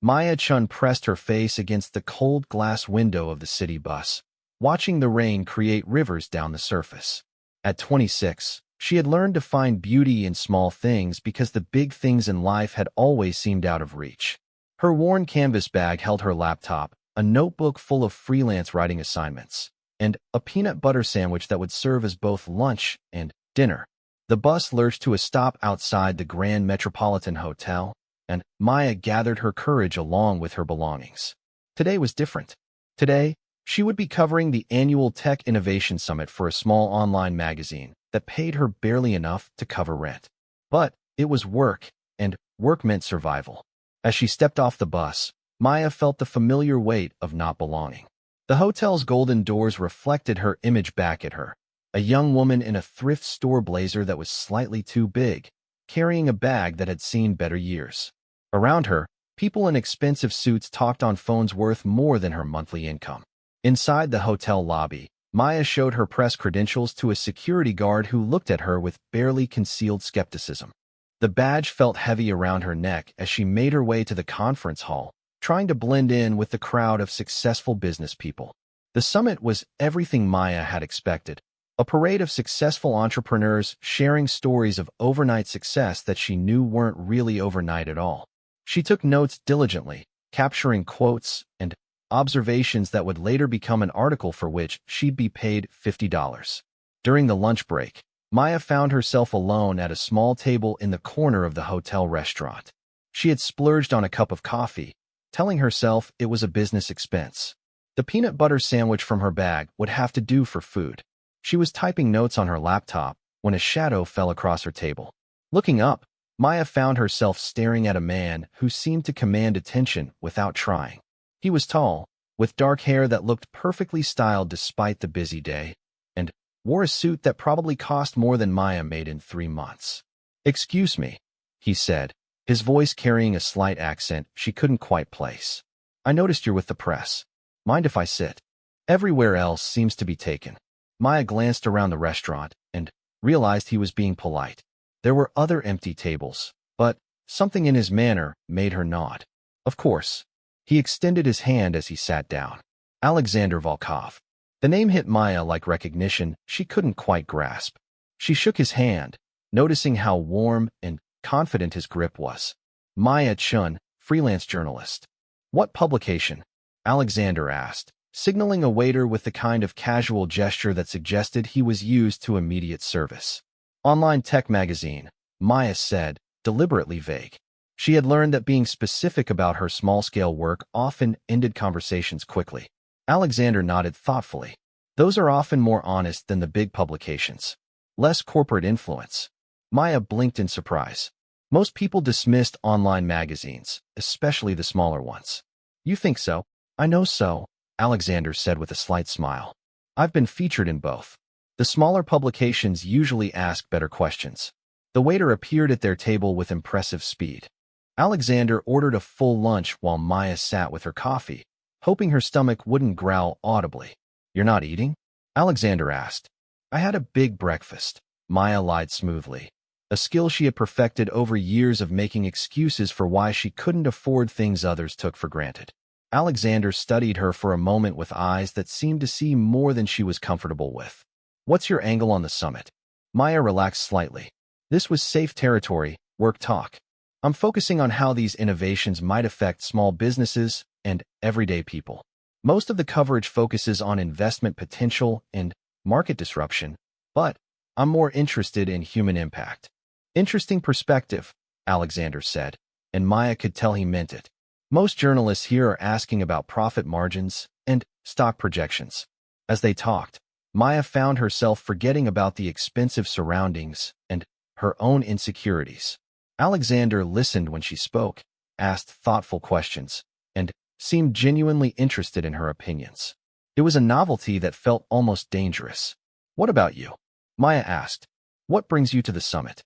Maya Chun pressed her face against the cold glass window of the city bus, watching the rain create rivers down the surface. At 26, she had learned to find beauty in small things because the big things in life had always seemed out of reach. Her worn canvas bag held her laptop, a notebook full of freelance writing assignments, and a peanut butter sandwich that would serve as both lunch and dinner. The bus lurched to a stop outside the Grand Metropolitan Hotel, and Maya gathered her courage along with her belongings. Today was different. Today, she would be covering the annual Tech Innovation Summit for a small online magazine that paid her barely enough to cover rent. But it was work, and work meant survival. As she stepped off the bus, Maya felt the familiar weight of not belonging. The hotel's golden doors reflected her image back at her, a young woman in a thrift store blazer that was slightly too big, carrying a bag that had seen better years. Around her, people in expensive suits talked on phones worth more than her monthly income. Inside the hotel lobby, Maya showed her press credentials to a security guard who looked at her with barely concealed skepticism. The badge felt heavy around her neck as she made her way to the conference hall, trying to blend in with the crowd of successful business people. The summit was everything Maya had expected, a parade of successful entrepreneurs sharing stories of overnight success that she knew weren't really overnight at all. She took notes diligently, capturing quotes and observations that would later become an article for which she'd be paid $50. During the lunch break, Maya found herself alone at a small table in the corner of the hotel restaurant. She had splurged on a cup of coffee, telling herself it was a business expense. The peanut butter sandwich from her bag would have to do for food. She was typing notes on her laptop when a shadow fell across her table. Looking up, Maya found herself staring at a man who seemed to command attention without trying. He was tall, with dark hair that looked perfectly styled despite the busy day, and wore a suit that probably cost more than Maya made in 3 months. "Excuse me," he said, his voice carrying a slight accent she couldn't quite place. "I noticed you're with the press. Mind if I sit? Everywhere else seems to be taken." Maya glanced around the restaurant and realized he was being polite. There were other empty tables, but something in his manner made her nod. Of course. He extended his hand as he sat down. Alexander Volkov. The name hit Maya like recognition she couldn't quite grasp. She shook his hand, noticing how warm and confident his grip was. "Maya Chun, freelance journalist." "What publication?" Alexander asked, signaling a waiter with the kind of casual gesture that suggested he was used to immediate service. "Online tech magazine," Maya said, deliberately vague. She had learned that being specific about her small-scale work often ended conversations quickly. Alexander nodded thoughtfully. "Those are often more honest than the big publications. Less corporate influence." Maya blinked in surprise. Most people dismissed online magazines, especially the smaller ones. "You think so?" "I know so," Alexander said with a slight smile. "I've been featured in both." The smaller publications usually ask better questions. The waiter appeared at their table with impressive speed. Alexander ordered a full lunch while Maya sat with her coffee, hoping her stomach wouldn't growl audibly. "You're not eating?" Alexander asked. "I had a big breakfast," Maya lied smoothly, a skill she had perfected over years of making excuses for why she couldn't afford things others took for granted. Alexander studied her for a moment with eyes that seemed to see more than she was comfortable with. "What's your angle on the summit?" Maya relaxed slightly. This was safe territory, work talk. "I'm focusing on how these innovations might affect small businesses and everyday people. Most of the coverage focuses on investment potential and market disruption, but I'm more interested in human impact." "Interesting perspective," Alexander said, and Maya could tell he meant it. Most journalists here are asking about profit margins and stock projections. As they talked, Maya found herself forgetting about the expensive surroundings and her own insecurities. Alexander listened when she spoke, asked thoughtful questions, and seemed genuinely interested in her opinions. It was a novelty that felt almost dangerous. "What about you?" Maya asked. "What brings you to the summit?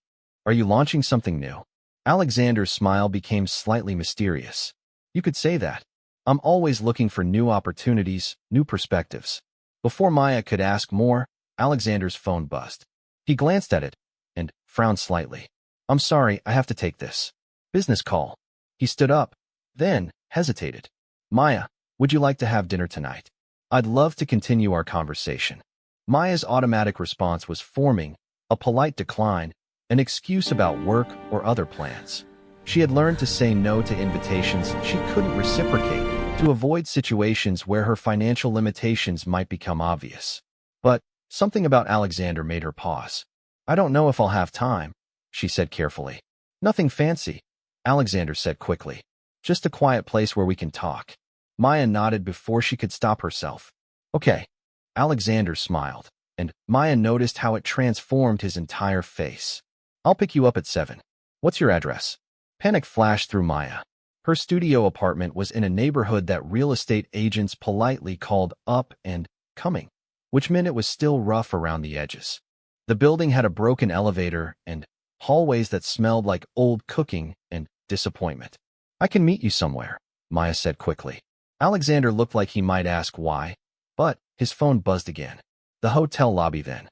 Are you launching something new?" Alexander's smile became slightly mysterious. "You could say that. I'm always looking for new opportunities, new perspectives." Before Maya could ask more, Alexander's phone buzzed. He glanced at it and frowned slightly. "I'm sorry, I have to take this business call." He stood up, then hesitated. Maya, would you like to have dinner tonight? I'd love to continue our conversation. Maya's automatic response was forming, a polite decline, an excuse about work or other plans. She had learned to say no to invitations she couldn't reciprocate, to avoid situations where her financial limitations might become obvious. But something about Alexander made her pause. I don't know if I'll have time, she said carefully. Nothing fancy, Alexander said quickly. Just a quiet place where we can talk. Maya nodded before she could stop herself. Okay. Alexander smiled, and Maya noticed how it transformed his entire face. I'll pick you up at 7. What's your address? Panic flashed through Maya. Her studio apartment was in a neighborhood that real estate agents politely called up and coming, which meant it was still rough around the edges. The building had a broken elevator and hallways that smelled like old cooking and disappointment. I can meet you somewhere, Maya said quickly. Alexander looked like he might ask why, but his phone buzzed again. The hotel lobby then.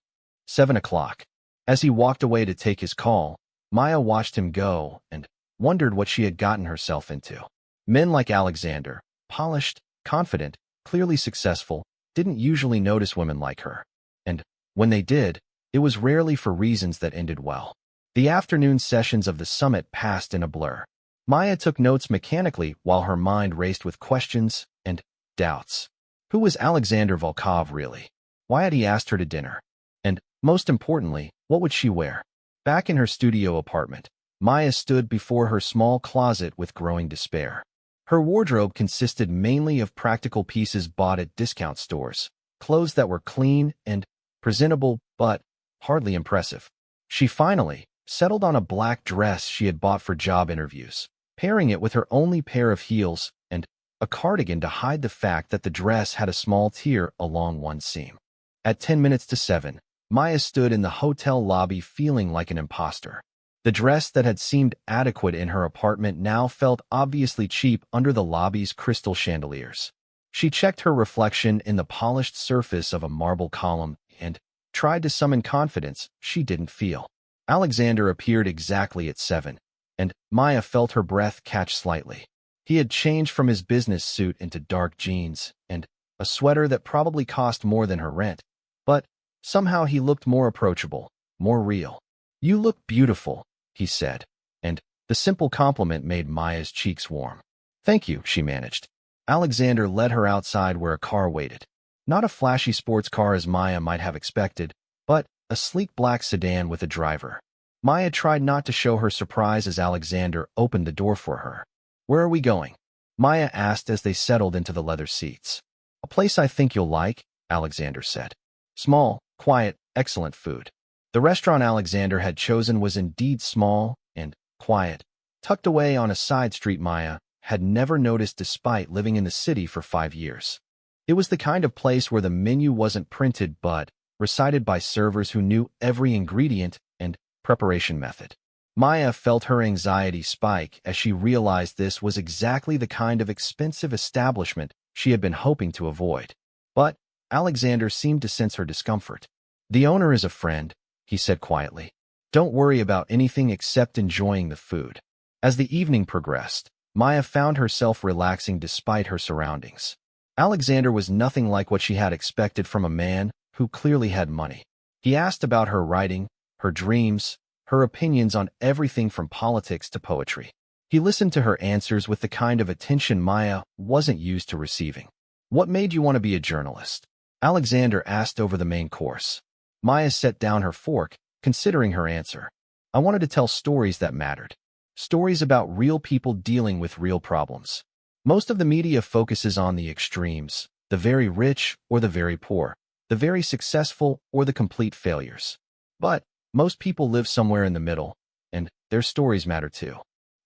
7 o'clock. As he walked away to take his call, Maya watched him go and wondered what she had gotten herself into. Men like Alexander, polished, confident, clearly successful, didn't usually notice women like her. And when they did, it was rarely for reasons that ended well. The afternoon sessions of the summit passed in a blur. Maya took notes mechanically while her mind raced with questions and doubts. Who was Alexander Volkov really? Why had he asked her to dinner? And, most importantly, what would she wear? Back in her studio apartment, Maya stood before her small closet with growing despair. Her wardrobe consisted mainly of practical pieces bought at discount stores, clothes that were clean and presentable but hardly impressive. She finally settled on a black dress she had bought for job interviews, pairing it with her only pair of heels and a cardigan to hide the fact that the dress had a small tear along one seam. At 10 minutes to 7, Maya stood in the hotel lobby feeling like an imposter. The dress that had seemed adequate in her apartment now felt obviously cheap under the lobby's crystal chandeliers. She checked her reflection in the polished surface of a marble column and tried to summon confidence she didn't feel. Alexander appeared exactly at 7, and Maya felt her breath catch slightly. He had changed from his business suit into dark jeans and a sweater that probably cost more than her rent. But somehow he looked more approachable, more real. You look beautiful, he said, and the simple compliment made Maya's cheeks warm. Thank you, she managed. Alexander led her outside where a car waited. Not a flashy sports car as Maya might have expected, but a sleek black sedan with a driver. Maya tried not to show her surprise as Alexander opened the door for her. Where are we going? Maya asked as they settled into the leather seats. A place I think you'll like, Alexander said. Small, quiet, excellent food. The restaurant Alexander had chosen was indeed small and quiet, tucked away on a side street Maya had never noticed despite living in the city for 5 years. It was the kind of place where the menu wasn't printed but recited by servers who knew every ingredient and preparation method. Maya felt her anxiety spike as she realized this was exactly the kind of expensive establishment she had been hoping to avoid. But Alexander seemed to sense her discomfort. The owner is a friend, he said quietly. Don't worry about anything except enjoying the food. As the evening progressed, Maya found herself relaxing despite her surroundings. Alexander was nothing like what she had expected from a man who clearly had money. He asked about her writing, her dreams, her opinions on everything from politics to poetry. He listened to her answers with the kind of attention Maya wasn't used to receiving. What made you want to be a journalist? Alexander asked over the main course. Maya set down her fork, considering her answer. I wanted to tell stories that mattered. Stories about real people dealing with real problems. Most of the media focuses on the extremes, the very rich or the very poor, the very successful or the complete failures. But most people live somewhere in the middle, and their stories matter too.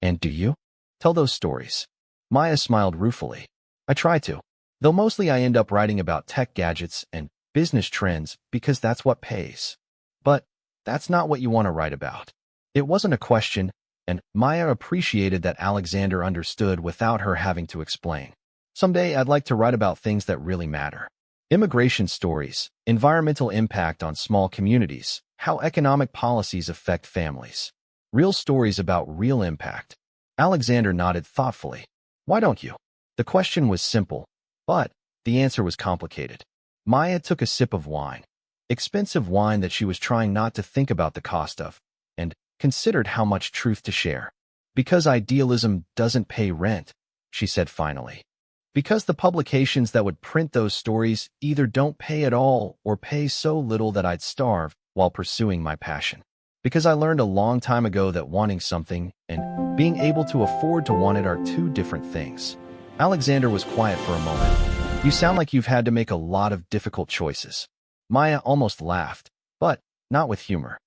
And do you? Tell those stories. Maya smiled ruefully. I try to, though mostly I end up writing about tech gadgets and business trends because that's what pays. But that's not what you want to write about. It wasn't a question, and Maya appreciated that Alexander understood without her having to explain. Someday I'd like to write about things that really matter. Immigration stories, environmental impact on small communities, how economic policies affect families. Real stories about real impact. Alexander nodded thoughtfully. Why don't you? The question was simple, but the answer was complicated. Maya took a sip of wine, expensive wine that she was trying not to think about the cost of, and considered how much truth to share. Because idealism doesn't pay rent, she said finally. Because the publications that would print those stories either don't pay at all or pay so little that I'd starve while pursuing my passion. Because I learned a long time ago that wanting something and being able to afford to want it are two different things. Alexander was quiet for a moment. You sound like you've had to make a lot of difficult choices. Maya almost laughed, but not with humor.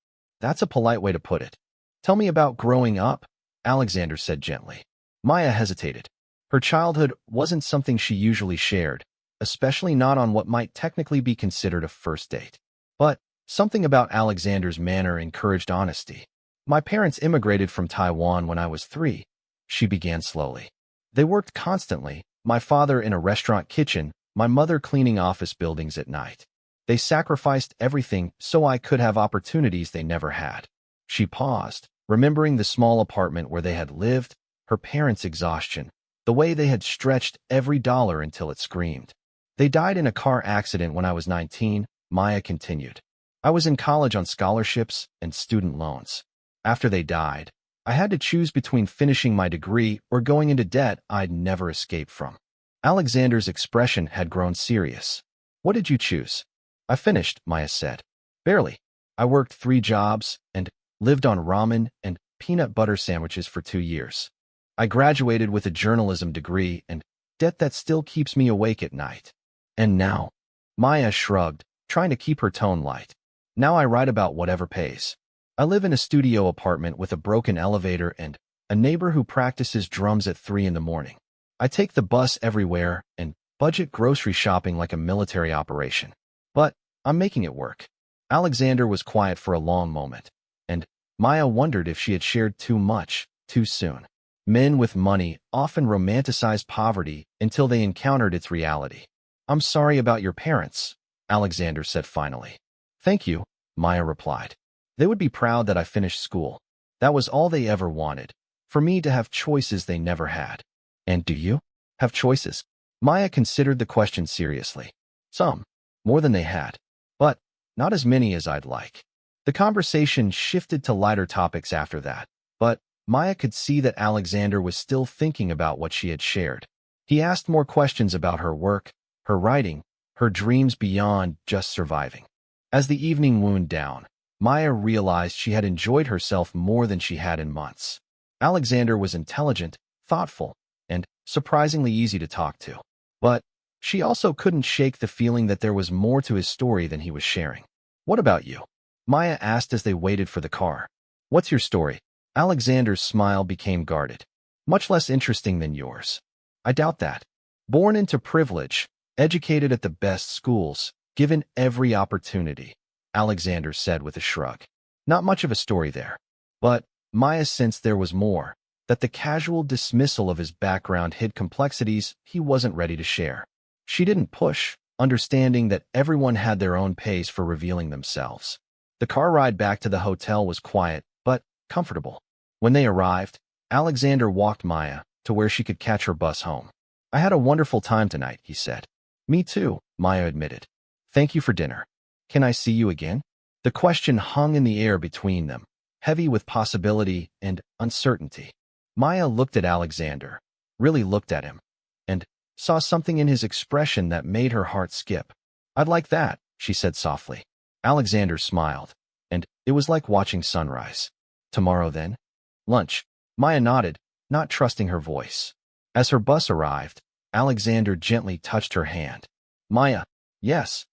That's a polite way to put it. Tell me about growing up, Alexander said gently. Maya hesitated. Her childhood wasn't something she usually shared, especially not on what might technically be considered a first date. But something about Alexander's manner encouraged honesty. My parents immigrated from Taiwan when I was 3, she began slowly. They worked constantly, my father in a restaurant kitchen, my mother cleaning office buildings at night. They sacrificed everything so I could have opportunities they never had. She paused, remembering the small apartment where they had lived, her parents' exhaustion, the way they had stretched every dollar until it screamed. They died in a car accident when I was 19, Maya continued. I was in college on scholarships and student loans. After they died, I had to choose between finishing my degree or going into debt I'd never escape from. Alexander's expression had grown serious. What did you choose? I finished, Maya said. Barely. I worked 3 jobs and lived on ramen and peanut butter sandwiches for 2 years. I graduated with a journalism degree and debt that still keeps me awake at night. And now? Maya shrugged, trying to keep her tone light. Now I write about whatever pays. I live in a studio apartment with a broken elevator and a neighbor who practices drums at 3 in the morning. I take the bus everywhere and budget grocery shopping like a military operation. But I'm making it work. Alexander was quiet for a long moment, and Maya wondered if she had shared too much, too soon. Men with money often romanticize poverty until they encountered its reality. I'm sorry about your parents, Alexander said finally. Thank you, Maya replied. They would be proud that I finished school. That was all they ever wanted, for me to have choices they never had. And do you have choices? Maya considered the question seriously. Some, more than they had, but not as many as I'd like. The conversation shifted to lighter topics after that, but Maya could see that Alexander was still thinking about what she had shared. He asked more questions about her work, her writing, her dreams beyond just surviving. As the evening wound down, Maya realized she had enjoyed herself more than she had in months. Alexander was intelligent, thoughtful, and surprisingly easy to talk to. But she also couldn't shake the feeling that there was more to his story than he was sharing. What about you? Maya asked as they waited for the car. What's your story? Alexander's smile became guarded. Much less interesting than yours. I doubt that. Born into privilege, educated at the best schools, given every opportunity, Alexander said with a shrug. Not much of a story there. But Maya sensed there was more, that the casual dismissal of his background hid complexities he wasn't ready to share. She didn't push, understanding that everyone had their own pace for revealing themselves. The car ride back to the hotel was quiet, but comfortable. When they arrived, Alexander walked Maya to where she could catch her bus home. I had a wonderful time tonight, he said. Me too, Maya admitted. Thank you for dinner. Can I see you again? The question hung in the air between them, heavy with possibility and uncertainty. Maya looked at Alexander, really looked at him, and saw something in his expression that made her heart skip. I'd like that, she said softly. Alexander smiled, and it was like watching sunrise. Tomorrow then? Lunch. Maya nodded, not trusting her voice. As her bus arrived, Alexander gently touched her hand. Maya, yes.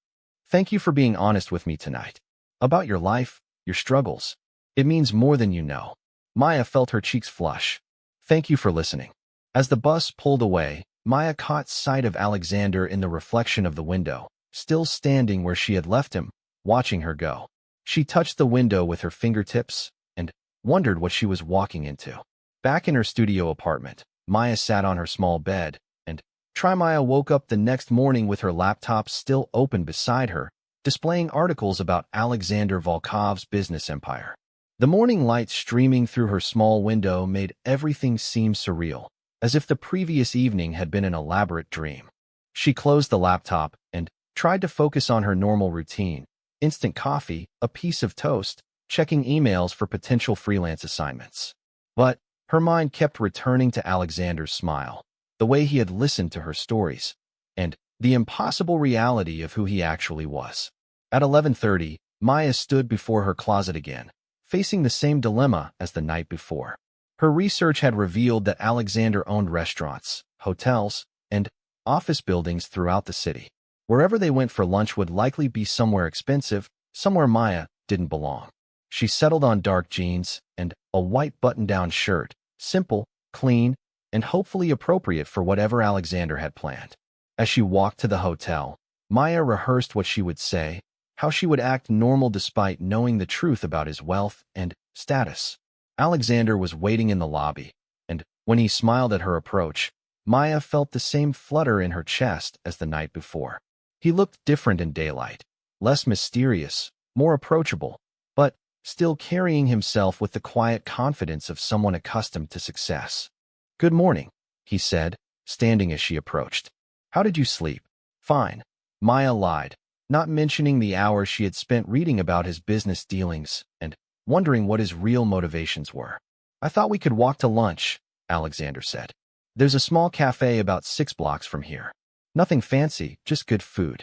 Thank you for being honest with me tonight. About your life, your struggles. It means more than you know. Maya felt her cheeks flush. Thank you for listening. As the bus pulled away, Maya caught sight of Alexander in the reflection of the window, still standing where she had left him, watching her go. She touched the window with her fingertips and wondered what she was walking into. Back in her studio apartment, Maya sat on her small bed, and Maya woke up the next morning with her laptop still open beside her, displaying articles about Alexander Volkov's business empire. The morning light streaming through her small window made everything seem surreal, as if the previous evening had been an elaborate dream. She closed the laptop and tried to focus on her normal routine: instant coffee, a piece of toast, checking emails for potential freelance assignments. But her mind kept returning to Alexander's smile, the way he had listened to her stories, and the impossible reality of who he actually was. At 11:30, Maya stood before her closet again, facing the same dilemma as the night before. Her research had revealed that Alexander owned restaurants, hotels, and office buildings throughout the city. Wherever they went for lunch would likely be somewhere expensive, somewhere Maya didn't belong. She settled on dark jeans and a white button-down shirt, simple, clean, and hopefully appropriate for whatever Alexander had planned. As she walked to the hotel, Maya rehearsed what she would say, how she would act normal despite knowing the truth about his wealth and status. Alexander was waiting in the lobby, and when he smiled at her approach, Maya felt the same flutter in her chest as the night before. He looked different in daylight, less mysterious, more approachable, but still carrying himself with the quiet confidence of someone accustomed to success. "Good morning," he said, standing as she approached. "How did you sleep?" "Fine," Maya lied, not mentioning the hours she had spent reading about his business dealings and wondering what his real motivations were. "I thought we could walk to lunch," Alexander said. "There's a small cafe about 6 blocks from here. Nothing fancy, just good food."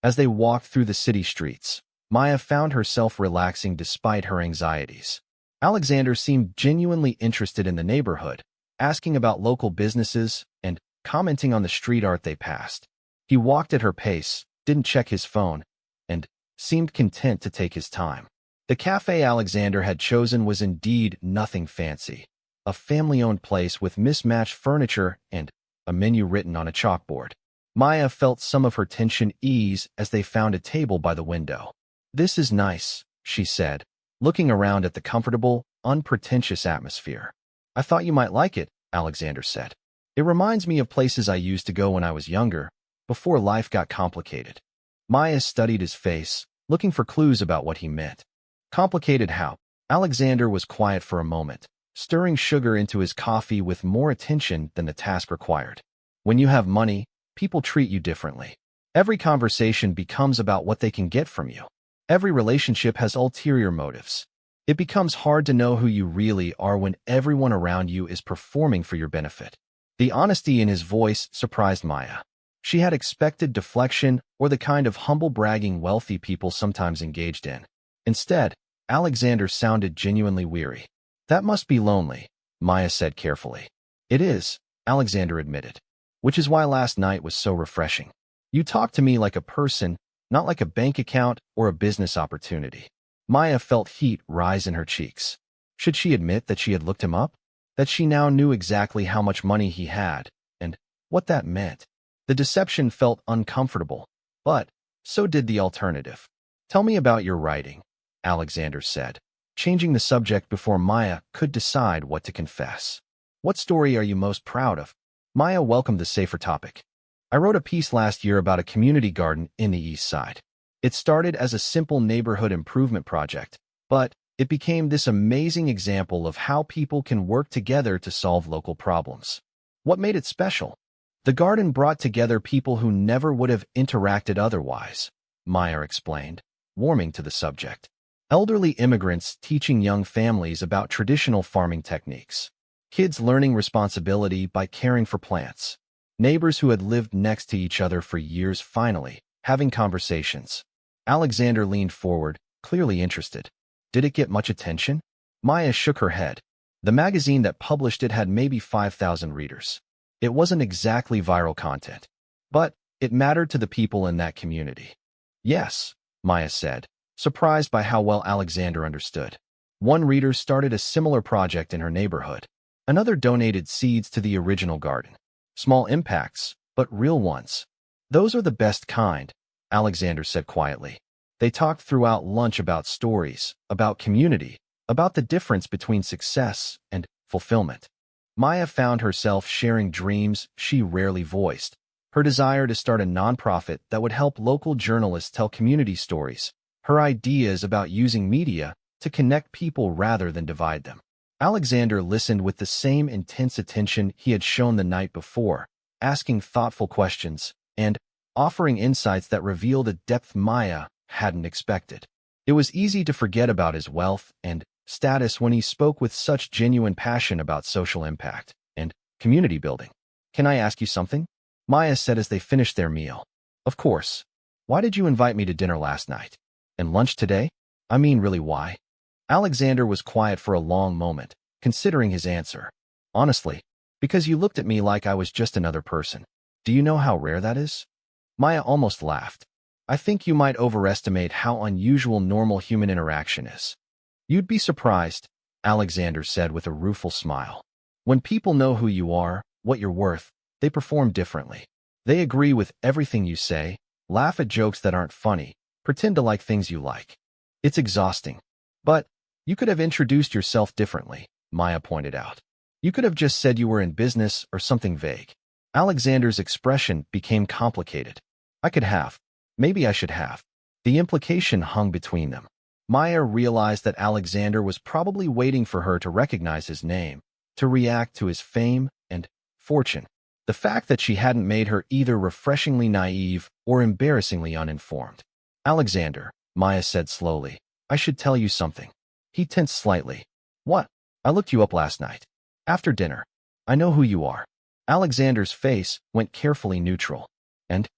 As they walked through the city streets, Maya found herself relaxing despite her anxieties. Alexander seemed genuinely interested in the neighborhood, asking about local businesses and commenting on the street art they passed. He walked at her pace, didn't check his phone, and seemed content to take his time. The cafe Alexander had chosen was indeed nothing fancy. A family-owned place with mismatched furniture and a menu written on a chalkboard. Maya felt some of her tension ease as they found a table by the window. "This is nice," she said, looking around at the comfortable, unpretentious atmosphere. "I thought you might like it," Alexander said. "It reminds me of places I used to go when I was younger, before life got complicated." Maya studied his face, looking for clues about what he meant. Complicated how? Alexander was quiet for a moment, stirring sugar into his coffee with more attention than the task required. When you have money, people treat you differently. Every conversation becomes about what they can get from you. Every relationship has ulterior motives. It becomes hard to know who you really are when everyone around you is performing for your benefit. The honesty in his voice surprised Maya. She had expected deflection or the kind of humble bragging wealthy people sometimes engaged in. Instead, Alexander sounded genuinely weary. "That must be lonely," Maya said carefully. "It is," Alexander admitted, "which is why last night was so refreshing. You talked to me like a person, not like a bank account or a business opportunity." Maya felt heat rise in her cheeks. Should she admit that she had looked him up? That she now knew exactly how much money he had, and what that meant? The deception felt uncomfortable, but so did the alternative. "Tell me about your writing," Alexander said, changing the subject before Maya could decide what to confess. "What story are you most proud of?" Maya welcomed the safer topic. "I wrote a piece last year about a community garden in the East Side. It started as a simple neighborhood improvement project, but it became this amazing example of how people can work together to solve local problems." "What made it special?" "The garden brought together people who never would have interacted otherwise," Maya explained, warming to the subject. Elderly immigrants teaching young families about traditional farming techniques. Kids learning responsibility by caring for plants. Neighbors who had lived next to each other for years finally having conversations. Alexander leaned forward, clearly interested. "Did it get much attention?" Maya shook her head. The magazine that published it had maybe 5,000 readers. It wasn't exactly viral content, but it mattered to the people in that community. "Yes," Maya said, surprised by how well Alexander understood. One reader started a similar project in her neighborhood. Another donated seeds to the original garden. Small impacts, but real ones. "Those are the best kind," Alexander said quietly. They talked throughout lunch about stories, about community, about the difference between success and fulfillment. Maya found herself sharing dreams she rarely voiced. Her desire to start a nonprofit that would help local journalists tell community stories. Her ideas about using media to connect people rather than divide them. Alexander listened with the same intense attention he had shown the night before, asking thoughtful questions and offering insights that revealed a depth Maya hadn't expected. It was easy to forget about his wealth and status when he spoke with such genuine passion about social impact and community building. "Can I ask you something?" Maya said as they finished their meal. "Of course. Why did you invite me to dinner last night? And lunch today? I mean, really, why?" Alexander was quiet for a long moment, considering his answer. "Honestly, because you looked at me like I was just another person. Do you know how rare that is?" Maya almost laughed. "I think you might overestimate how unusual normal human interaction is." "You'd be surprised," Alexander said with a rueful smile. "When people know who you are, what you're worth, they perform differently. They agree with everything you say, laugh at jokes that aren't funny, pretend to like things you like. It's exhausting. But you could have introduced yourself differently," Maya pointed out. "You could have just said you were in business or something vague." Alexander's expression became complicated. "I could have. Maybe I should have." The implication hung between them. Maya realized that Alexander was probably waiting for her to recognize his name, to react to his fame and fortune. The fact that she hadn't made her either refreshingly naive or embarrassingly uninformed. "Alexander," Maya said slowly, "I should tell you something." He tensed slightly. "What?" "I looked you up last night. After dinner. I know who you are." Alexander's face went carefully neutral. And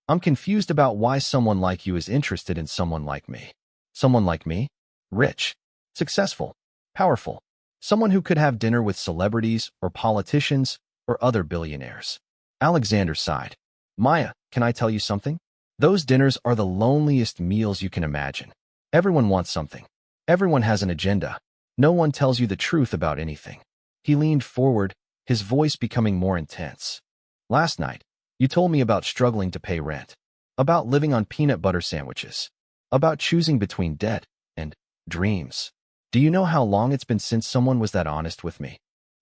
I'm confused about why someone like you is interested in someone like me." "Someone like me? Rich, successful, powerful. Someone who could have dinner with celebrities or politicians or other billionaires." Alexander sighed. "Maya, can I tell you something? Those dinners are the loneliest meals you can imagine. Everyone wants something. Everyone has an agenda. No one tells you the truth about anything." He leaned forward, his voice becoming more intense. "Last night, you told me about struggling to pay rent, about living on peanut butter sandwiches, about choosing between debt and dreams. Do you know how long it's been since someone was that honest with me?"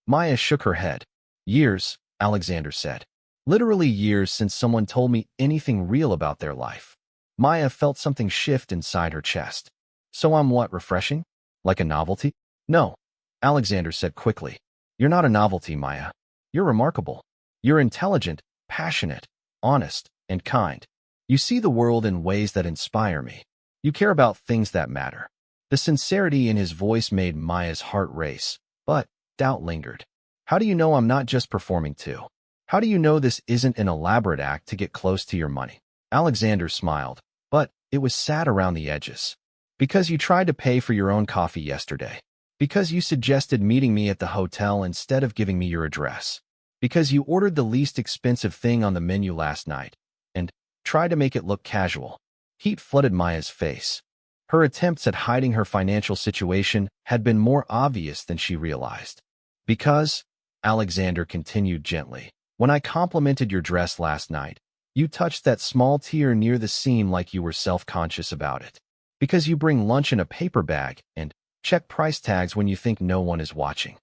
Maya shook her head. "Years," Alexander said. "Literally years since someone told me anything real about their life." Maya felt something shift inside her chest. "So I'm what, refreshing? Like a novelty?" "No," Alexander said quickly. "You're not a novelty, Maya. You're remarkable. You're intelligent, passionate, honest, and kind. You see the world in ways that inspire me. You care about things that matter." The sincerity in his voice made Maya's heart race, but doubt lingered. "How do you know I'm not just performing too? How do you know this isn't an elaborate act to get close to your money?" Alexander smiled, but it was sad around the edges. "Because you tried to pay for your own coffee yesterday. Because you suggested meeting me at the hotel instead of giving me your address. Because you ordered the least expensive thing on the menu last night and tried to make it look casual." Heat flooded Maya's face. Her attempts at hiding her financial situation had been more obvious than she realized. "Because," Alexander continued gently, "when I complimented your dress last night, you touched that small tear near the seam like you were self-conscious about it. Because you bring lunch in a paper bag and check price tags when you think no one is watching."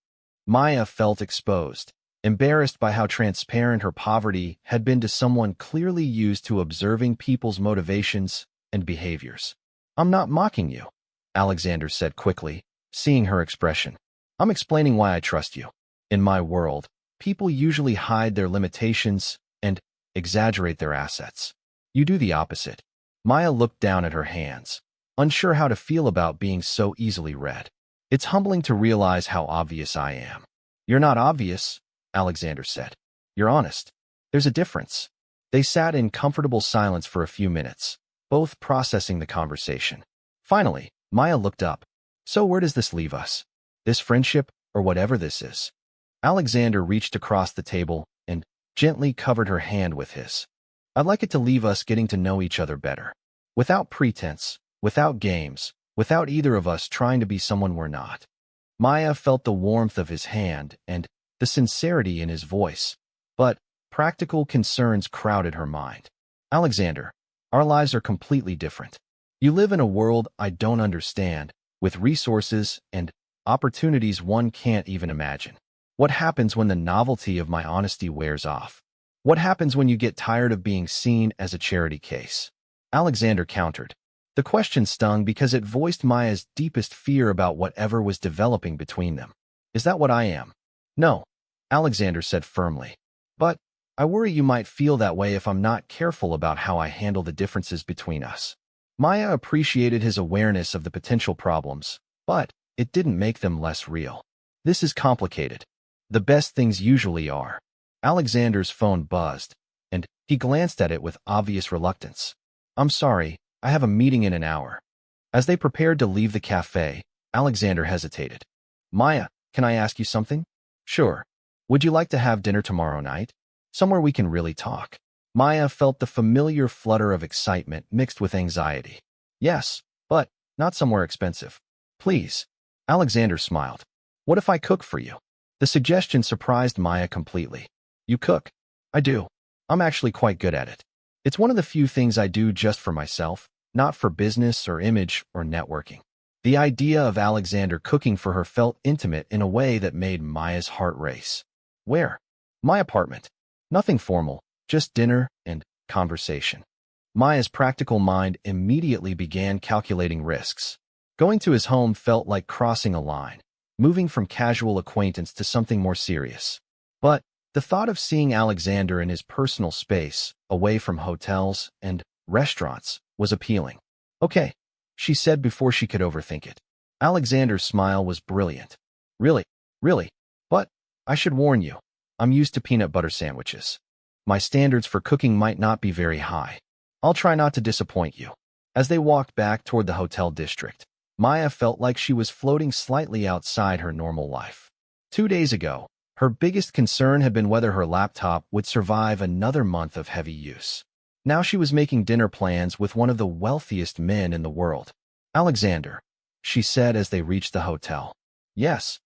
Maya felt exposed, embarrassed by how transparent her poverty had been to someone clearly used to observing people's motivations and behaviors. "I'm not mocking you," Alexander said quickly, seeing her expression. "I'm explaining why I trust you. In my world, people usually hide their limitations and exaggerate their assets. You do the opposite." Maya looked down at her hands, unsure how to feel about being so easily read. "It's humbling to realize how obvious I am." "You're not obvious," Alexander said. "You're honest. There's a difference." They sat in comfortable silence for a few minutes, both processing the conversation. Finally, Maya looked up. "So where does this leave us? This friendship, or whatever this is?" Alexander reached across the table and gently covered her hand with his. "I'd like it to leave us getting to know each other better. Without pretense, without games, without either of us trying to be someone we're not." Maya felt the warmth of his hand and the sincerity in his voice, but practical concerns crowded her mind. "Alexander, our lives are completely different. You live in a world I don't understand, with resources and opportunities one can't even imagine. What happens when the novelty of my honesty wears off? What happens when you get tired of being seen as a charity case?" Alexander countered. The question stung because it voiced Maya's deepest fear about whatever was developing between them. Is that what I am? No, Alexander said firmly. But I worry you might feel that way if I'm not careful about how I handle the differences between us. Maya appreciated his awareness of the potential problems, but it didn't make them less real. This is complicated. The best things usually are. Alexander's phone buzzed, and he glanced at it with obvious reluctance. I'm sorry, I have a meeting in an hour. As they prepared to leave the cafe, Alexander hesitated. Maya, can I ask you something? Sure. Would you like to have dinner tomorrow night? Somewhere we can really talk. Maya felt the familiar flutter of excitement mixed with anxiety. Yes, but not somewhere expensive. Please. Alexander smiled. What if I cook for you? The suggestion surprised Maya completely. You cook? I do. I'm actually quite good at it. It's one of the few things I do just for myself, not for business or image or networking. The idea of Alexander cooking for her felt intimate in a way that made Maya's heart race. Where? My apartment. Nothing formal, just dinner and conversation. Maya's practical mind immediately began calculating risks. Going to his home felt like crossing a line, moving from casual acquaintance to something more serious. But the thought of seeing Alexander in his personal space, away from hotels and restaurants, was appealing. Okay, she said before she could overthink it. Alexander's smile was brilliant. Really? Really? But I should warn you, I'm used to peanut butter sandwiches. My standards for cooking might not be very high. I'll try not to disappoint you. As they walked back toward the hotel district, Maya felt like she was floating slightly outside her normal life. 2 days ago, her biggest concern had been whether her laptop would survive another month of heavy use. Now she was making dinner plans with one of the wealthiest men in the world. Alexander, she said as they reached the hotel. Yes.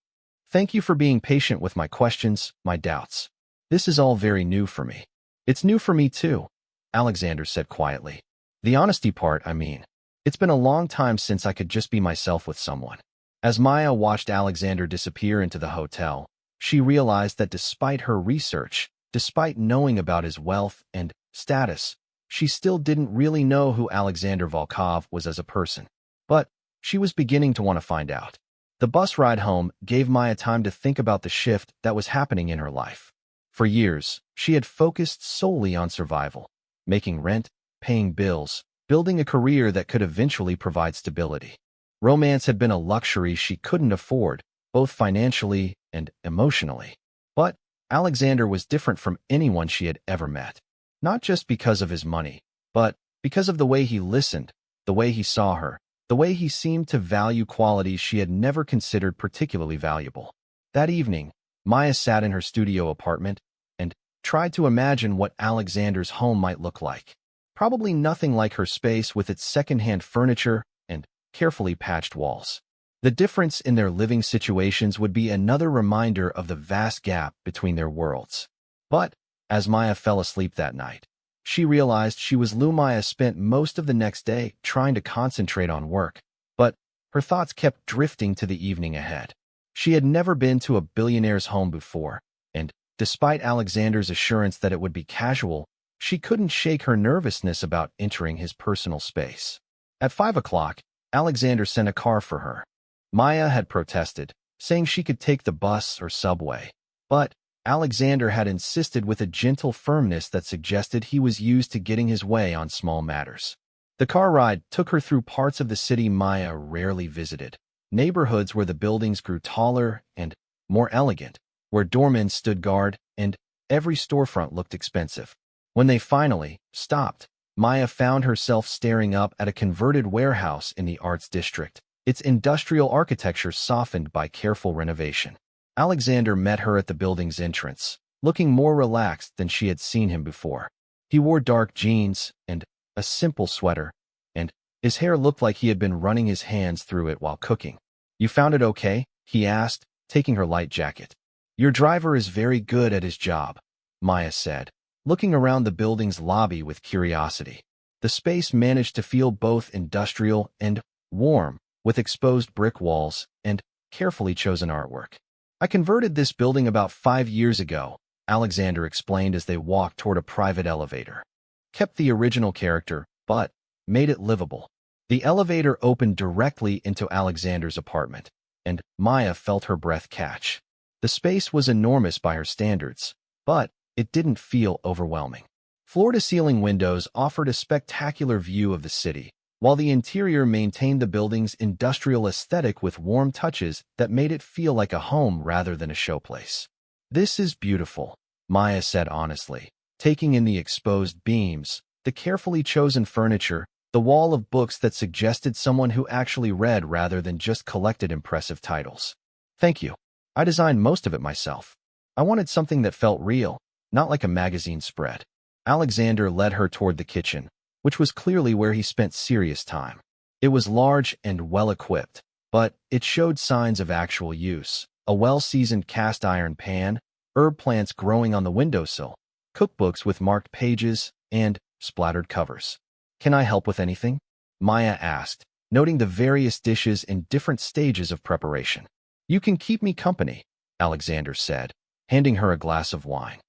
Thank you for being patient with my questions, my doubts. This is all very new for me. It's new for me too, Alexander said quietly. The honesty part, I mean. It's been a long time since I could just be myself with someone. As Maya watched Alexander disappear into the hotel, she realized that despite her research, despite knowing about his wealth and status, she still didn't really know who Alexander Volkov was as a person. But she was beginning to want to find out. The bus ride home gave Maya time to think about the shift that was happening in her life. For years, she had focused solely on survival, making rent, paying bills, building a career that could eventually provide stability. Romance had been a luxury she couldn't afford, both financially and emotionally. But Alexander was different from anyone she had ever met. Not just because of his money, but because of the way he listened, the way he saw her, the way he seemed to value qualities she had never considered particularly valuable. That evening, Maya sat in her studio apartment and tried to imagine what Alexander's home might look like. Probably nothing like her space with its second-hand furniture and carefully patched walls. The difference in their living situations would be another reminder of the vast gap between their worlds. But as Maya fell asleep that night, she realized she was Maya spent most of the next day trying to concentrate on work, but her thoughts kept drifting to the evening ahead. She had never been to a billionaire's home before, and despite Alexander's assurance that it would be casual, she couldn't shake her nervousness about entering his personal space. At 5 o'clock, Alexander sent a car for her. Maya had protested, saying she could take the bus or subway, but Alexander had insisted with a gentle firmness that suggested he was used to getting his way on small matters. The car ride took her through parts of the city Maya rarely visited, neighborhoods where the buildings grew taller and more elegant, where doormen stood guard, and every storefront looked expensive. When they finally stopped, Maya found herself staring up at a converted warehouse in the arts district, its industrial architecture softened by careful renovation. Alexander met her at the building's entrance, looking more relaxed than she had seen him before. He wore dark jeans and a simple sweater, and his hair looked like he had been running his hands through it while cooking. You found it okay? He asked, taking her light jacket. Your driver is very good at his job, Maya said, looking around the building's lobby with curiosity. The space managed to feel both industrial and warm, with exposed brick walls and carefully chosen artwork. I converted this building about 5 years ago, Alexander explained as they walked toward a private elevator. Kept the original character, but made it livable. The elevator opened directly into Alexander's apartment, and Maya felt her breath catch. The space was enormous by her standards, but it didn't feel overwhelming. Floor-to-ceiling windows offered a spectacular view of the city, while the interior maintained the building's industrial aesthetic with warm touches that made it feel like a home rather than a showplace. "This is beautiful," Maya said honestly, taking in the exposed beams, the carefully chosen furniture, the wall of books that suggested someone who actually read rather than just collected impressive titles. "Thank you. I designed most of it myself. I wanted something that felt real, not like a magazine spread." Alexander led her toward the kitchen, which was clearly where he spent serious time. It was large and well-equipped, but it showed signs of actual use. A well-seasoned cast-iron pan, herb plants growing on the windowsill, cookbooks with marked pages, and splattered covers. "Can I help with anything?" Maya asked, noting the various dishes in different stages of preparation. "You can keep me company," Alexander said, handing her a glass of wine.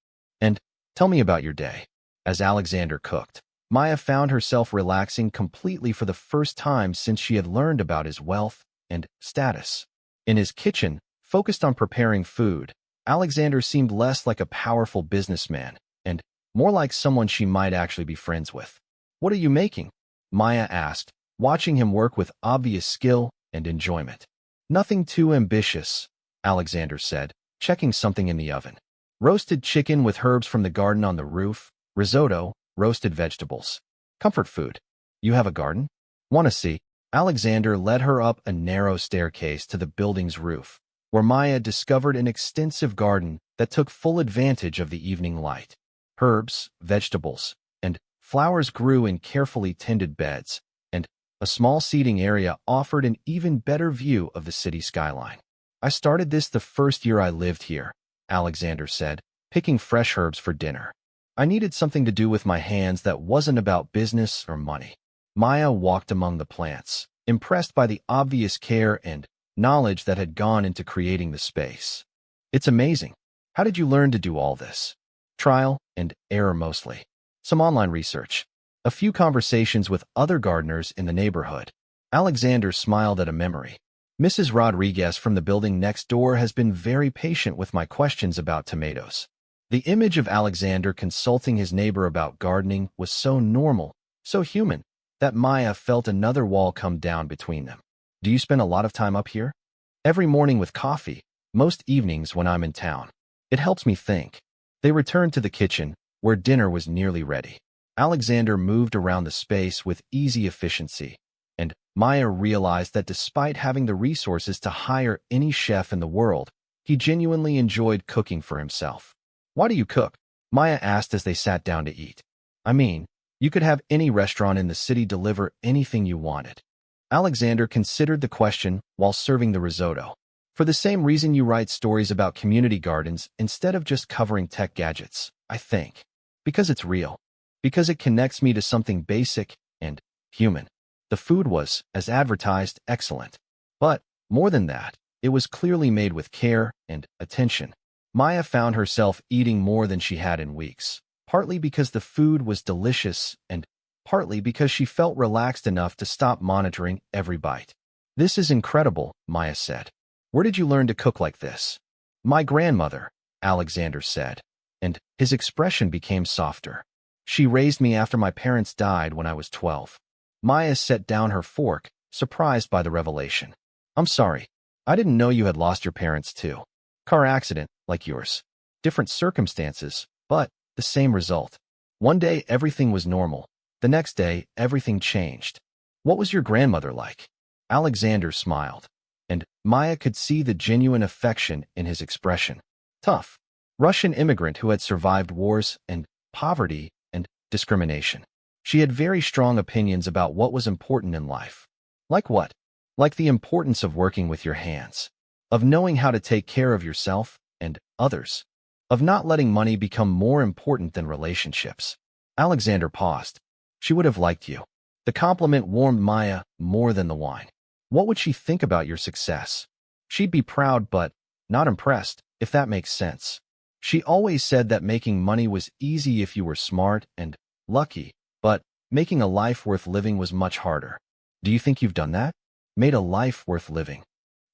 "And tell me about your day." As Alexander cooked, Maya found herself relaxing completely for the first time since she had learned about his wealth and status. In his kitchen, focused on preparing food, Alexander seemed less like a powerful businessman and more like someone she might actually be friends with. "What are you making?" Maya asked, watching him work with obvious skill and enjoyment. "Nothing too ambitious," Alexander said, checking something in the oven. "Roasted chicken with herbs from the garden on the roof, risotto, roasted vegetables. Comfort food. You have a garden? Want to see?" Alexander led her up a narrow staircase to the building's roof, where Maya discovered an extensive garden that took full advantage of the evening light. Herbs, vegetables, and flowers grew in carefully tended beds, and a small seating area offered an even better view of the city skyline. "I started this the first year I lived here," Alexander said, picking fresh herbs for dinner. "I needed something to do with my hands that wasn't about business or money." Maya walked among the plants, impressed by the obvious care and knowledge that had gone into creating the space. "It's amazing. How did you learn to do all this?" "Trial and error mostly. Some online research. A few conversations with other gardeners in the neighborhood." Alexander smiled at a memory. "Mrs. Rodriguez from the building next door has been very patient with my questions about tomatoes." The image of Alexander consulting his neighbor about gardening was so normal, so human, that Maya felt another wall come down between them. "Do you spend a lot of time up here?" "Every morning with coffee, most evenings when I'm in town. It helps me think." They returned to the kitchen, where dinner was nearly ready. Alexander moved around the space with easy efficiency, and Maya realized that despite having the resources to hire any chef in the world, he genuinely enjoyed cooking for himself. "Why do you cook?" Maya asked as they sat down to eat. "I mean, you could have any restaurant in the city deliver anything you wanted." Alexander considered the question while serving the risotto. "For the same reason you write stories about community gardens instead of just covering tech gadgets, I think. Because it's real. Because it connects me to something basic and human." The food was, as advertised, excellent. But, more than that, it was clearly made with care and attention. Maya found herself eating more than she had in weeks, partly because the food was delicious and partly because she felt relaxed enough to stop monitoring every bite. "This is incredible," Maya said. "Where did you learn to cook like this?" "My grandmother," Alexander said, and his expression became softer. "She raised me after my parents died when I was 12. Maya set down her fork, surprised by the revelation. "I'm sorry. I didn't know you had lost your parents too. Car accident, like yours. Different circumstances, but the same result. One day everything was normal. The next day everything changed." "What was your grandmother like?" Alexander smiled, and Maya could see the genuine affection in his expression. "Tough. Russian immigrant who had survived wars and poverty and discrimination. She had very strong opinions about what was important in life." "Like what?" "Like the importance of working with your hands. Of knowing how to take care of yourself and others. Of not letting money become more important than relationships." Alexander paused. "She would have liked you." The compliment warmed Maya more than the wine. "What would she think about your success?" "She'd be proud but not impressed, if that makes sense. She always said that making money was easy if you were smart and lucky, but making a life worth living was much harder." Do you think you've done that? Made a life worth living?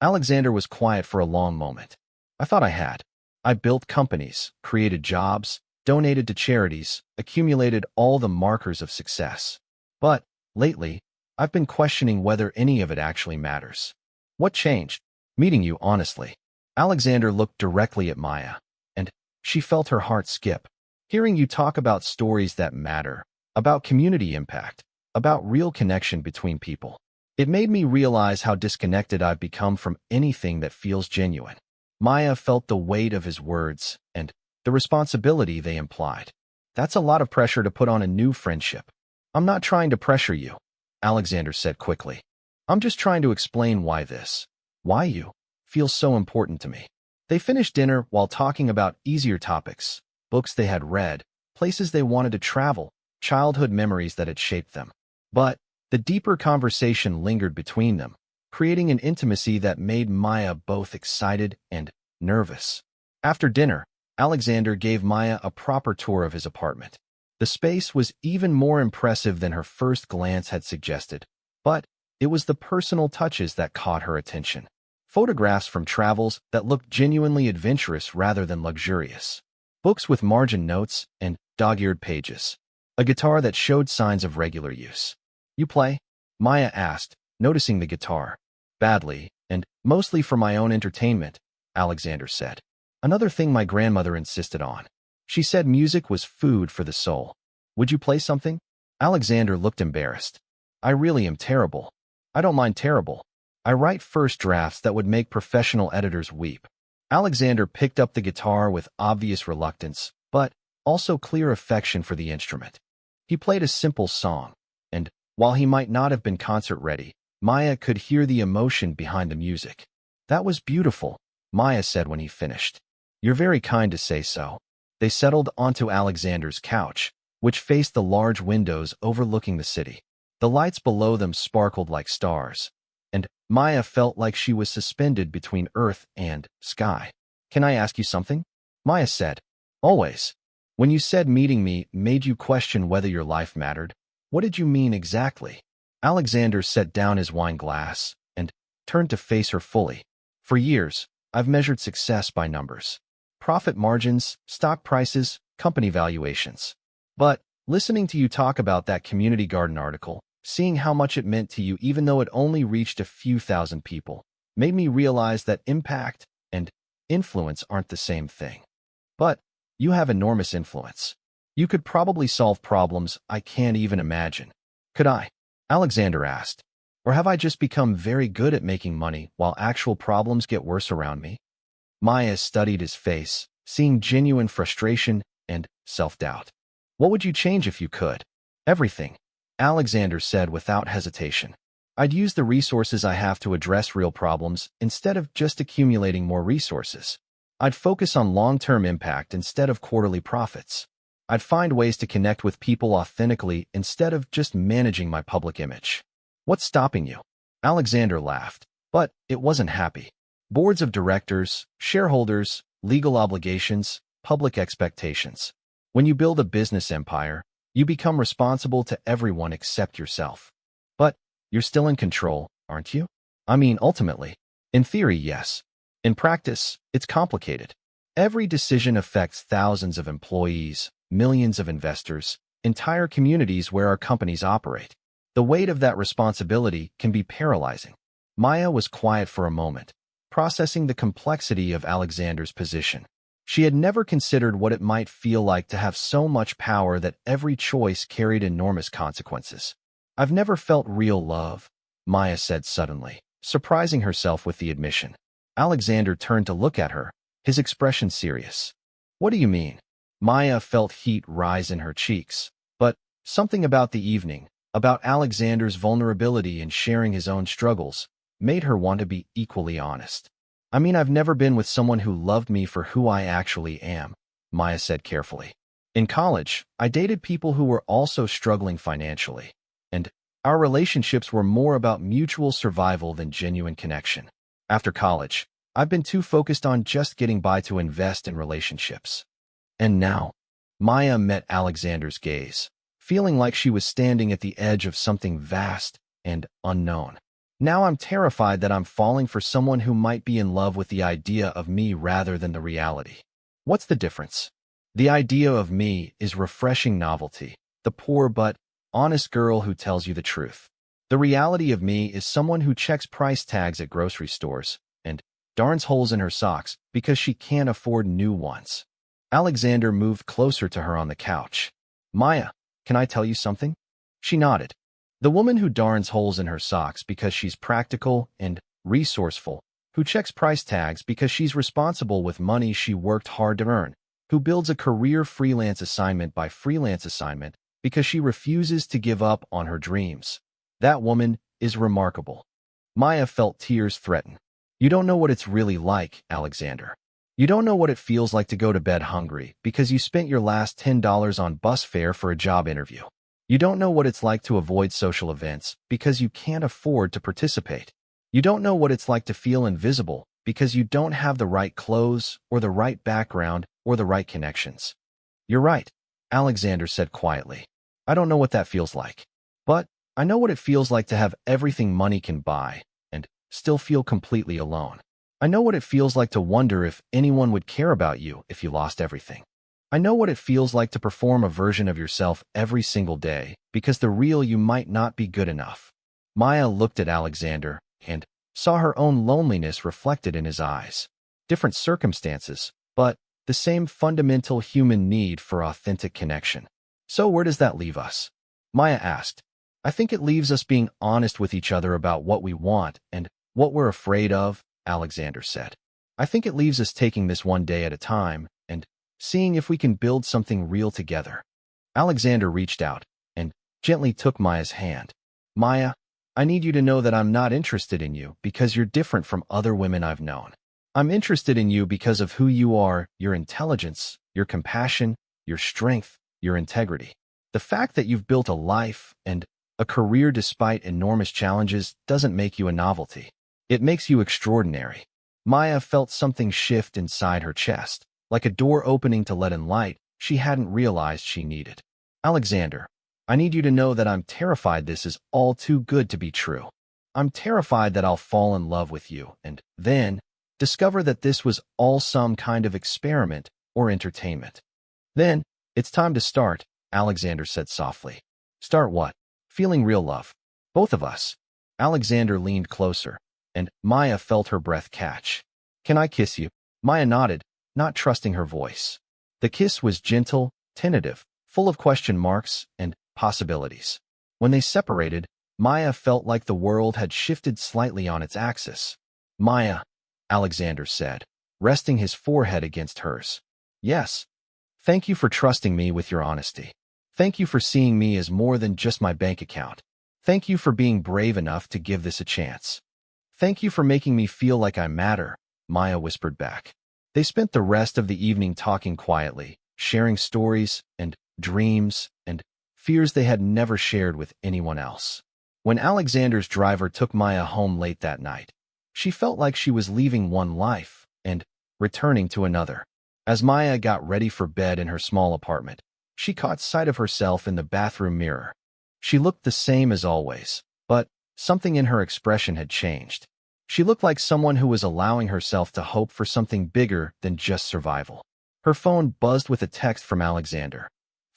Alexander was quiet for a long moment. I thought I had. I built companies, created jobs, donated to charities, accumulated all the markers of success. But, lately, I've been questioning whether any of it actually matters. What changed? Meeting you, honestly. Alexander looked directly at Maya, and she felt her heart skip. Hearing you talk about stories that matter, about community impact, about real connection between people. It made me realize how disconnected I've become from anything that feels genuine. Maya felt the weight of his words and the responsibility they implied. That's a lot of pressure to put on a new friendship. I'm not trying to pressure you, Alexander said quickly. I'm just trying to explain why you, feels so important to me. They finished dinner while talking about easier topics, books they had read, places they wanted to travel, childhood memories that had shaped them. But the deeper conversation lingered between them, creating an intimacy that made Maya both excited and nervous. After dinner, Alexander gave Maya a proper tour of his apartment. The space was even more impressive than her first glance had suggested, but it was the personal touches that caught her attention. Photographs from travels that looked genuinely adventurous rather than luxurious. Books with margin notes and dog-eared pages. A guitar that showed signs of regular use. You play? Maya asked, noticing the guitar. Badly, and mostly for my own entertainment, Alexander said. Another thing my grandmother insisted on. She said music was food for the soul. Would you play something? Alexander looked embarrassed. I really am terrible. I don't mind terrible. I write first drafts that would make professional editors weep. Alexander picked up the guitar with obvious reluctance, but also clear affection for the instrument. He played a simple song, and while he might not have been concert-ready, Maya could hear the emotion behind the music. That was beautiful, Maya said when he finished. You're very kind to say so. They settled onto Alexander's couch, which faced the large windows overlooking the city. The lights below them sparkled like stars, and Maya felt like she was suspended between earth and sky. Can I ask you something? Maya said. Always. When you said meeting me made you question whether your life mattered, what did you mean exactly? Alexander set down his wine glass and turned to face her fully. For years, I've measured success by numbers. Profit margins, stock prices, company valuations. But listening to you talk about that community garden article, seeing how much it meant to you even though it only reached a few thousand people, made me realize that impact and influence aren't the same thing. But you have enormous influence. You could probably solve problems I can't even imagine. Could I? Alexander asked. Or have I just become very good at making money while actual problems get worse around me? Maya studied his face, seeing genuine frustration and self-doubt. What would you change if you could? Everything, Alexander said without hesitation. I'd use the resources I have to address real problems instead of just accumulating more resources. I'd focus on long-term impact instead of quarterly profits. I'd find ways to connect with people authentically instead of just managing my public image. What's stopping you? Alexander laughed, but it wasn't happy. Boards of directors, shareholders, legal obligations, public expectations. When you build a business empire, you become responsible to everyone except yourself. But you're still in control, aren't you? I mean, ultimately. In theory, yes. In practice, it's complicated. Every decision affects thousands of employees, millions of investors, entire communities where our companies operate. The weight of that responsibility can be paralyzing. Maya was quiet for a moment, processing the complexity of Alexander's position. She had never considered what it might feel like to have so much power that every choice carried enormous consequences. I've never felt real love, Maya said suddenly, surprising herself with the admission. Alexander turned to look at her, his expression serious. What do you mean? Maya felt heat rise in her cheeks, but something about the evening, about Alexander's vulnerability in sharing his own struggles, made her want to be equally honest. I mean, I've never been with someone who loved me for who I actually am, Maya said carefully. In college, I dated people who were also struggling financially, and our relationships were more about mutual survival than genuine connection. After college, I've been too focused on just getting by to invest in relationships. And now, Maya met Alexander's gaze, feeling like she was standing at the edge of something vast and unknown. Now I'm terrified that I'm falling for someone who might be in love with the idea of me rather than the reality. What's the difference? The idea of me is refreshing novelty, the poor but honest girl who tells you the truth. The reality of me is someone who checks price tags at grocery stores and darns holes in her socks because she can't afford new ones. Alexander moved closer to her on the couch. Maya, can I tell you something? She nodded. The woman who darns holes in her socks because she's practical and resourceful, who checks price tags because she's responsible with money she worked hard to earn, who builds a career freelance assignment by freelance assignment because she refuses to give up on her dreams. That woman is remarkable. Maya felt tears threaten. You don't know what it's really like, Alexander. You don't know what it feels like to go to bed hungry because you spent your last $10 on bus fare for a job interview. You don't know what it's like to avoid social events because you can't afford to participate. You don't know what it's like to feel invisible because you don't have the right clothes or the right background or the right connections. You're right, Alexander said quietly. I don't know what that feels like. But I know what it feels like to have everything money can buy and still feel completely alone. I know what it feels like to wonder if anyone would care about you if you lost everything. I know what it feels like to perform a version of yourself every single day because the real you might not be good enough. Maya looked at Alexander and saw her own loneliness reflected in his eyes. Different circumstances, but the same fundamental human need for authentic connection. So where does that leave us? Maya asked. I think it leaves us being honest with each other about what we want and what we're afraid of, Alexander said. I think it leaves us taking this one day at a time and seeing if we can build something real together. Alexander reached out and gently took Maya's hand. Maya, I need you to know that I'm not interested in you because you're different from other women I've known. I'm interested in you because of who you are, your intelligence, your compassion, your strength, your integrity. The fact that you've built a life and a career despite enormous challenges doesn't make you a novelty. It makes you extraordinary. Maya felt something shift inside her chest, like a door opening to let in light she hadn't realized she needed. Alexander, I need you to know that I'm terrified this is all too good to be true. I'm terrified that I'll fall in love with you and then discover that this was all some kind of experiment or entertainment. Then, it's time to start, Alexander said softly. Start what? Feeling real love. Both of us. Alexander leaned closer, and Maya felt her breath catch. Can I kiss you? Maya nodded, not trusting her voice. The kiss was gentle, tentative, full of question marks and possibilities. When they separated, Maya felt like the world had shifted slightly on its axis. Maya, Alexander said, resting his forehead against hers. Yes. Thank you for trusting me with your honesty. Thank you for seeing me as more than just my bank account. Thank you for being brave enough to give this a chance. Thank you for making me feel like I matter, Maya whispered back. They spent the rest of the evening talking quietly, sharing stories and dreams and fears they had never shared with anyone else. When Alexander's driver took Maya home late that night, she felt like she was leaving one life and returning to another. As Maya got ready for bed in her small apartment, she caught sight of herself in the bathroom mirror. She looked the same as always, but something in her expression had changed. She looked like someone who was allowing herself to hope for something bigger than just survival. Her phone buzzed with a text from Alexander.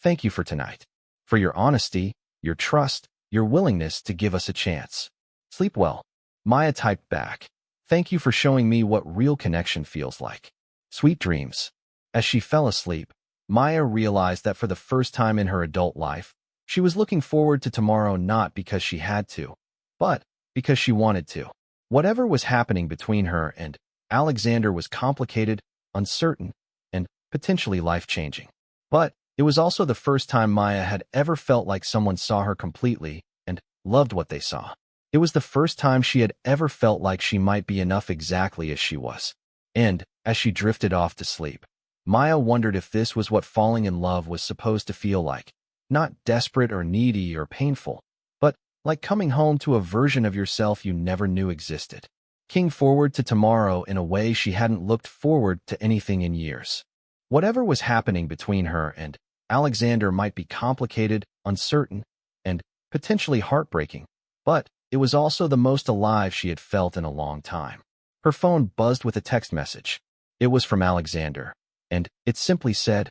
Thank you for tonight. For your honesty, your trust, your willingness to give us a chance. Sleep well. Maya typed back. Thank you for showing me what real connection feels like. Sweet dreams. As she fell asleep, Maya realized that for the first time in her adult life, she was looking forward to tomorrow not because she had to, but because she wanted to. Whatever was happening between her and Alexander was complicated, uncertain, and potentially life-changing. But it was also the first time Maya had ever felt like someone saw her completely and loved what they saw. It was the first time she had ever felt like she might be enough exactly as she was. And, as she drifted off to sleep, Maya wondered if this was what falling in love was supposed to feel like. Not desperate or needy or painful, but like coming home to a version of yourself you never knew existed. Looking forward to tomorrow in a way she hadn't looked forward to anything in years. Whatever was happening between her and Alexander might be complicated, uncertain, and potentially heartbreaking, but it was also the most alive she had felt in a long time. Her phone buzzed with a text message. It was from Alexander, and it simply said,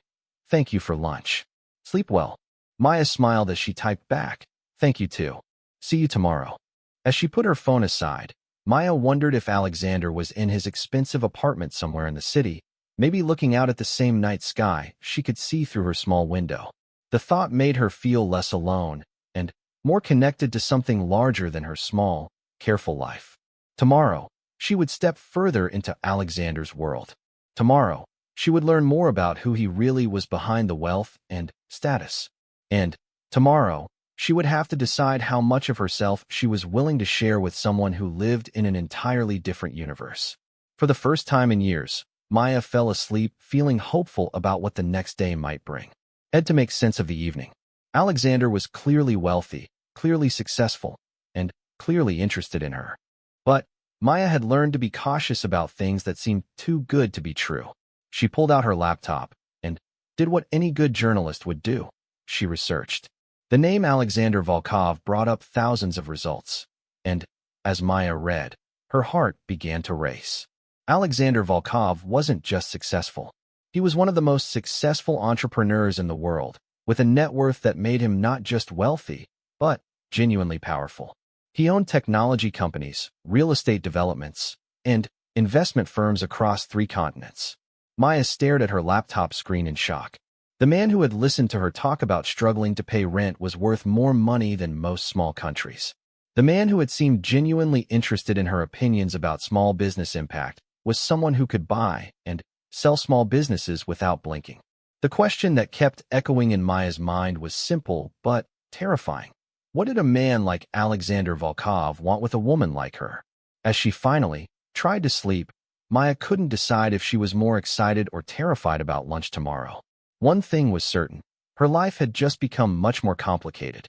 "Thank you for lunch. Sleep well." Maya smiled as she typed back, "Thank you too. See you tomorrow." As she put her phone aside, Maya wondered if Alexander was in his expensive apartment somewhere in the city, maybe looking out at the same night sky she could see through her small window. The thought made her feel less alone and more connected to something larger than her small, careful life. Tomorrow, she would step further into Alexander's world. Tomorrow, she would learn more about who he really was behind the wealth and status. And tomorrow, she would have to decide how much of herself she was willing to share with someone who lived in an entirely different universe. For the first time in years, Maya fell asleep feeling hopeful about what the next day might bring. Had to make sense of the evening. Alexander was clearly wealthy, clearly successful, and clearly interested in her. But Maya had learned to be cautious about things that seemed too good to be true. She pulled out her laptop and did what any good journalist would do. She researched. The name Alexander Volkov brought up thousands of results, and as Maya read, her heart began to race. Alexander Volkov wasn't just successful. He was one of the most successful entrepreneurs in the world, with a net worth that made him not just wealthy, but genuinely powerful. He owned technology companies, real estate developments, and investment firms across 3 continents. Maya stared at her laptop screen in shock. The man who had listened to her talk about struggling to pay rent was worth more money than most small countries. The man who had seemed genuinely interested in her opinions about small business impact was someone who could buy and sell small businesses without blinking. The question that kept echoing in Maya's mind was simple but terrifying. What did a man like Alexander Volkov want with a woman like her? As she finally tried to sleep, Maya couldn't decide if she was more excited or terrified about lunch tomorrow. One thing was certain. Her life had just become much more complicated.